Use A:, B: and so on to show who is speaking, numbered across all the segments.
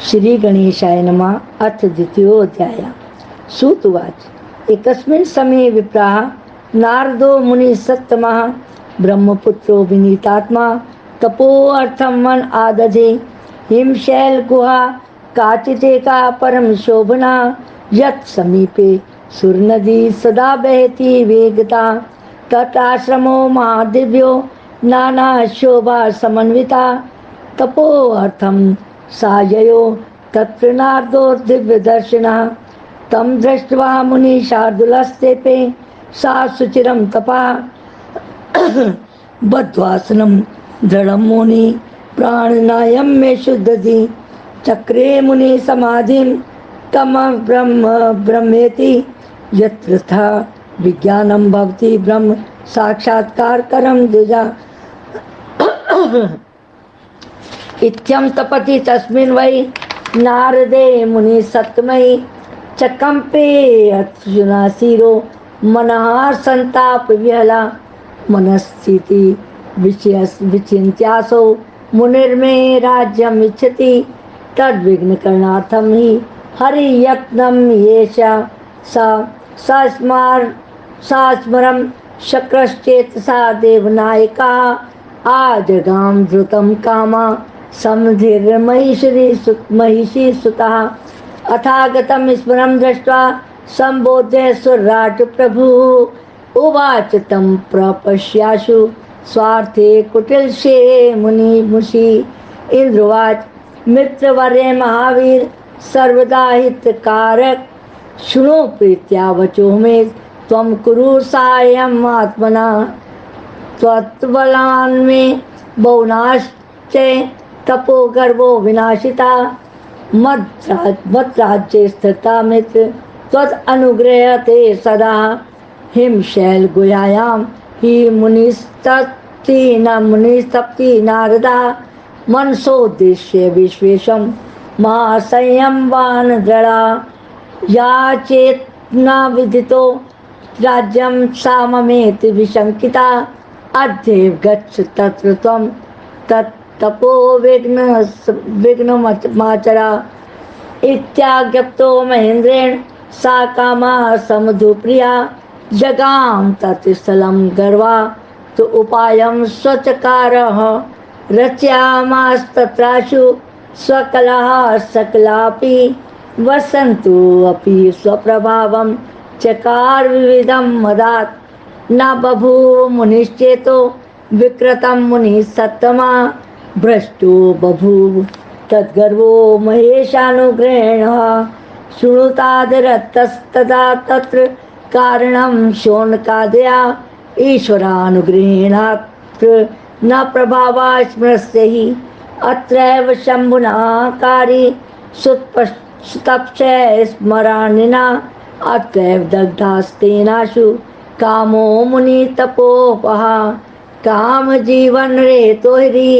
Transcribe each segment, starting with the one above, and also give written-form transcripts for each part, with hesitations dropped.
A: श्री गणेशाय नमः। अथ द्वितीयोऽध्यायः। सूतुवाच। एकस्मिन् समये विप्राः नारदो मुनिसत्तमः ब्रह्मपुत्रो विनीतात्मा तपोर्थं मन आदधे। हिमशैलगुहा काचिदेका परम शोभना यत् समीपे सुरनदी सदा बहती वेगता। तटाश्रमो महादिव्यो नाना शोभा समन्विता। तपोर्थं साययो तत्र नारदो दिव्यदर्शिनः। तं दृष्ट्वा मुनिशार्दूलस्तेपे सा सुचिरं तपः बद्ध्वासनं दृढं मुनि प्राणनायं मे शुद्धति। चक्रे मुनि समाधिं तम ब्रह्मेति यत्र था विज्ञानं भवति ब्रह्म साक्षात्कारकरं द्विजा। इत्यं तपति तस्मिन् वै नारदे मुनि सत्तमयि चकम्पे अर्जुना शिरो मनः संताप विहला। मनस्थिति विचिन्त्यासो मुनिर्मे राज्यम् इच्छति तद्विघ्नकरणार्थं हि हरियत्नं येषा सास्मरं शक्रश्चेतसा देवनायका आजगाम द्रुतं कामा महिषी सुतः। अथागतं स्मरं दृष्ट्वा संबोध्य सुराट प्रभु उवाच तं प्रपश्याशु स्वार्थे कुटिलशे मुषि। इंद्रवाच मित्रवर्य महावीर सर्वदा हितकारक शृणु प्रीत्या वचो मे त्वं कुरु सायम् आत्मना। त्वत्बलान्मे बहुनाश्चे तपो गर्भो विनाशिता। मद्राज्ये स्थिता मित्र त्वत् अनुग्रहते सदा। हिमशैल गुहायां हि मुनिस्तप्ति नारदा। मनसोद्दिश्य विश्वेशं महासंयमवान् दृढा। या चेत् न विदितो राज्यं सा ममेति विशंकिता। अद्यैव गच्छ तत्र त्वं तत्तपो विघ्नमाचरा। इत्याज्ञप्तो महेन्द्रेण सा कामा समधुप्रिया। जगाम तत्स्थलं गर्वा तु उपायं स्वचकारः। रचयामास्तत्राशु स्वकलाः सकलापि वसन्तु अपि स्वप्रभावं चकार विविधं मदात्। न बभूव मुनिश्चेतो विकृतं मुनि सत्तमा। भ्रष्टो बभूव तद्गर्वो महेशानुग्रहेण। शृणुतादरतस्तदा तत्र कारणं शोणकादया। ईश्वरानुग्रहेणात्र न प्रभावा स्मरस्य हि। अत्रैव शम्भुनाकारी सुतपस्य स्मरानिना। अत्रैव दग्धास्तेनाशु कामो मुनि तपोपहा। काम जीवन रेतो हि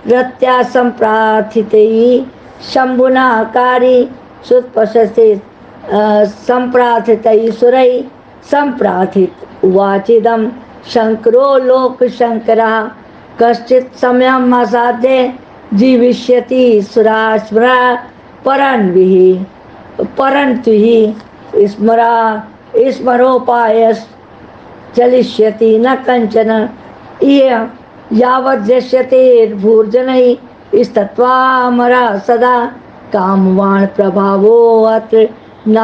A: रत्या संप्रार्थितैः शंभुनाकारी सुतपस्य संप्रार्थितैः सुरैः। संप्रार्थित उवाचिदं शंकरो लोकशंकरः। कश्चित् समयम् असाध्य जीविष्यति सुरास्मरा। परन्तु हि स्मरोपायश्च चलिष्यति न कंचन। यावद्यस्यते भूर्जनैः स्तत्वामरा सदा। कामवान् प्रभावो अत्र न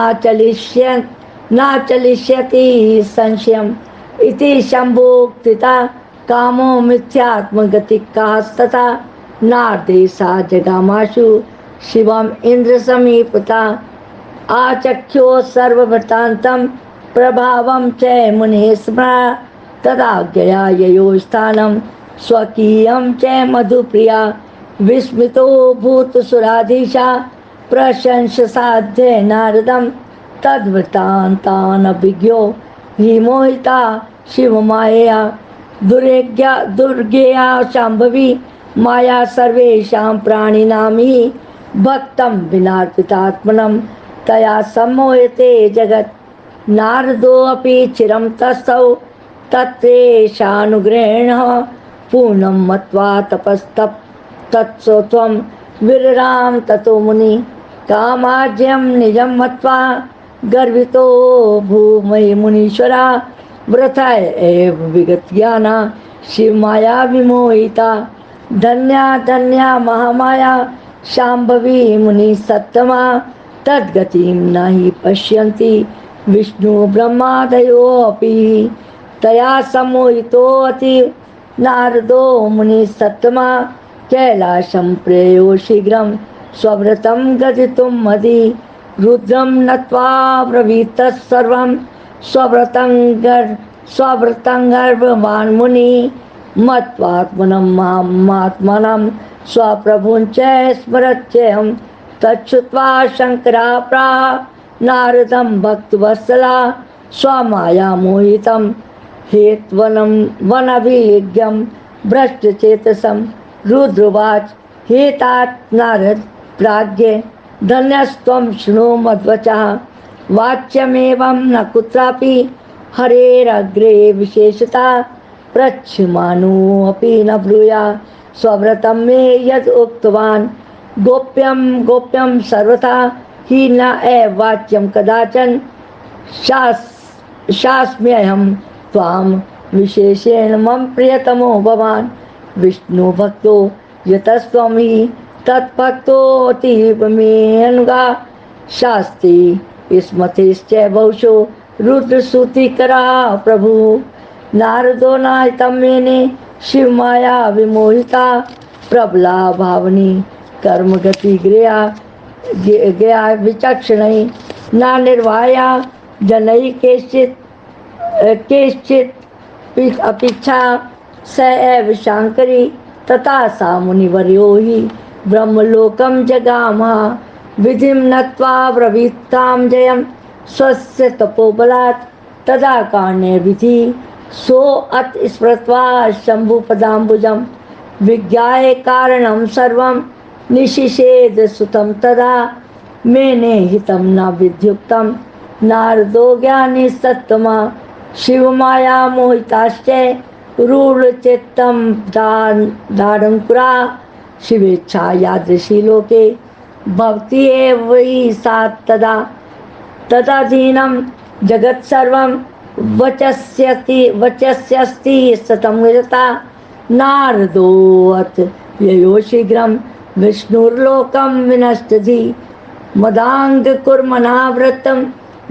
A: चलिष्यति संशयम्। इति शम्भोक्तिता कामो मिथ्यात्मगतिकास्तथा। नारदे सा जगामाशु शिवम् इन्द्रसमीपता। आचख्यो सर्ववृत्तान्तं प्रभावं च मुनिः स्मरा। तदाज्ञया ययो स्थानं स्वकीयं च मधुप्रिया। विस्मितो भूतसुराधीशा प्रशंससाध्य नारदं। तद्वृत्तान्तानभिज्ञो विमोहिता शिवमायया। दुर्गेया शाम्भवी माया सर्वेषां प्राणिनां हि भक्तं विनार्पितात्मनं तया सम्मोहते जगत्। नारदोऽपि चिरं तस्थौ तत्रेषानुग्रहेण पूर्णं मत्वा तपस्तत्स्वत्वं विरराम ततो मुनि कामाज्यम निजम मत्वा गर्वितो भूमि मुनीश्वरा वृथा एव विगत ज्ञाना शिव माया विमोहिता धन्या धन्या महामाया शाम्भवी मुनि सत्तमा तद्गतिं न हि पश्यन्ति विष्णु ब्रह्मादयोऽपि तया सम्मोहितो अतीव नारदो मुनि सत्तमा कैलासं प्रेयो शीघ्रं स्वव्रतं गतितुं मदि रुद्रं नत्वा ब्रवीत सर्वं स्वव्रतं गर्भवान् मुनि मत्वात्मनं मामात्मनं स्वप्रभुं च स्मरत्यहं तच्छ्रुत्वा शङ्करा प्राह नारदं भक्तवत्सला स्वमाया मोहितं हेत्वनं वनभिज्ञं भ्रष्टचेतसं रुद्रवाच हेतात नारद प्राज्ञे धन्यस्त्वं शृणु मद्वचः वाच्यमेवं न कुत्रापि हरेरग्रे विशेषता प्रच्छमानोऽपि न ब्रूया स्वव्रतं मे यद् उक्तवान् गोप्यं सर्वथा हि न एव वाच्यं कदाचन शास्म्यहं त्वां विशेषेण मम प्रियतमो भवान् विष्णुभक्तो यतस्त्वं हि तत्भक्तोऽतीव मे अनुगा शास्ति स्मृतिश्च बहुशो रुद्रसूतिकरा प्रभु नारदो नाहितं मेने शिवमाया विमोहिता प्रबला भावनी कर्मगति गया विचक्षणै न निर्वाया जनैः केश्चित् अपेक्षा स एव शाङ्करी तथा सा मुनिवर्यो हि ब्रह्मलोकं जगामः विधिं नत्वा ब्रवीतां जयं स्वस्य तपोबलात् तदा कारणे विधि सो अत स्मृत्वा शम्भुपदाम्बुजं विज्ञाय कारणं सर्वं निशिषेद सुतं तदा मेने हितं न विद्युक्तं नारदो ज्ञानी सत्तमा शिवमाया मोहिताश्च रूढचित्तं दारुणपुरा शिवेच्छा यादृशी लोके भवति एव वै सा तदा तदाधीनं जगत् सर्वं वचस्यस्ति सतं यथा नारदोऽथ ययो शीघ्रं विष्णुर्लोकं विनष्टधि मदाङ्गकुर्मनावृत्तं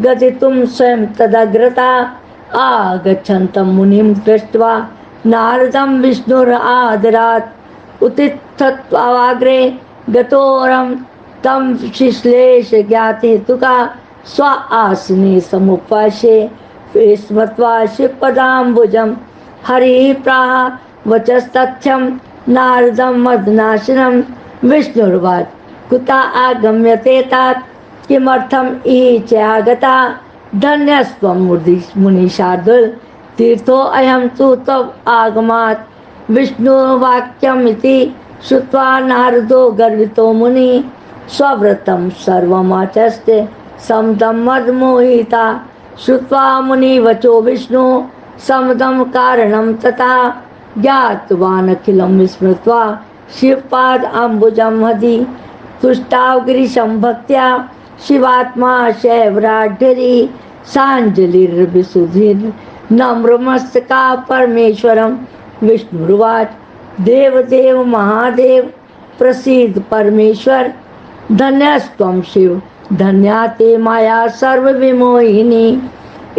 A: गतितुं स्वयं तदग्रता आगच्छन्तं मुनिं दृष्ट्वा नारदं विष्णुरादरात् उत्थितत्वाग्रे गतोरं तं शिश्लेष ज्ञातेतुका स्व आसने समुपश्ये स्मृत्वा शिवपदाम्बुजं हरिः प्राह वचस्तथ्यं नारदं मदनाशनं विष्णुर्वाच कुता आगम्यते तात किमर्थम् इह च आगता धन्यस्त्वं मुनिशार्दूल तीर्थोऽयं तु तव आगमात् विष्णुवाक्यमिति श्रुत्वा नारदो गर्वितो मुनि स्वव्रतं सर्वमाचस्ते समदं मदमोहिता श्रुत्वा मुनिवचो विष्णु समदं कारणं तथा ज्ञातवान् अखिलं स्मृत्वा शिवपाद अम्बुजं हदि तुष्टाव गिरिशं भक्त्या शिवात्मा शैवराढ्यरी सांजलिर्विशुधिर् नम्रमस्तका परमेश्वरं विष्णुर्वाच देवदेव महादेव प्रसीद परमेश्वर धन्यस्त्वं शिव धन्या ते माया सर्वविमोहिनी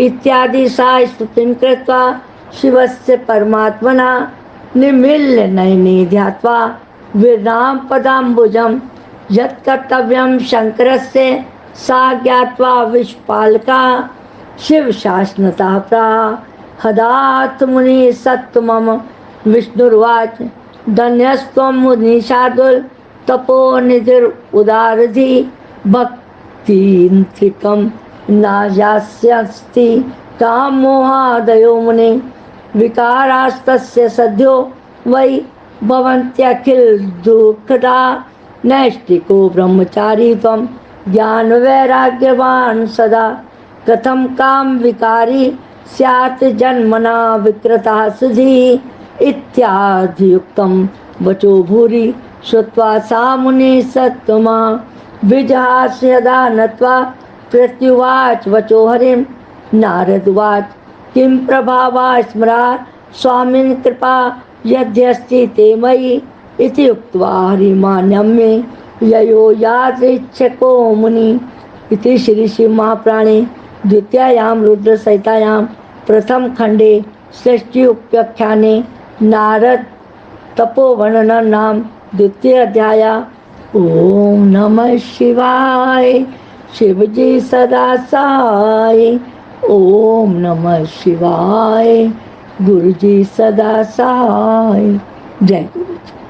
A: इत्यादि सा स्तुतिं कृत्वा शिवस्य परमात्मना निमील्य नयने ध्यात्वा विराम पदाम्बुजं यत्कर्तव्यं शङ्करस्य सा ज्ञात्वा विश्वपालका शिवशासनतः प्राह हदात् मुनि सत्तमं विष्णुर्वाच धन्यस्त्वं मुनिशार्दूल तपोनिधिरुदारधि भक्तिन्त्रिकं नाजास्यस्ति कामोहादयो मुने विकारास्तस्य सद्यो वै भवन्त्यखिल दुःखदा नैष्टिको ब्रह्मचारी त्वं ज्ञानवैराग्यवान् सदा कथं काम विकारी स्यात् जन्मना विकृता सुधी इत्यादियुक्तं वचो भूरि श्रुत्वा सा मुनि सत्तमा विजहास्य यदा नत्वा प्रत्युवाच वचो हरिम। नारद उवाच किं प्रभावा स्मरा स्वामिन् कृपा यद्यस्ति ते मयि इति उक्त्वा हरिमान्यं मे ययो यादृच्छको मुनि। इति श्री शिव महापुराणे द्वितीयायां रुद्रसंहितायां प्रथम खंडे सृष्टि उपाख्याने नारद तपोवर्णन नाम द्वितीय अध्याय। ओम नमः शिवाय। शिवजी सदा सहाय। ओम नमः शिवाय। गुरुजी सदा सहाय। जय गुरु जी।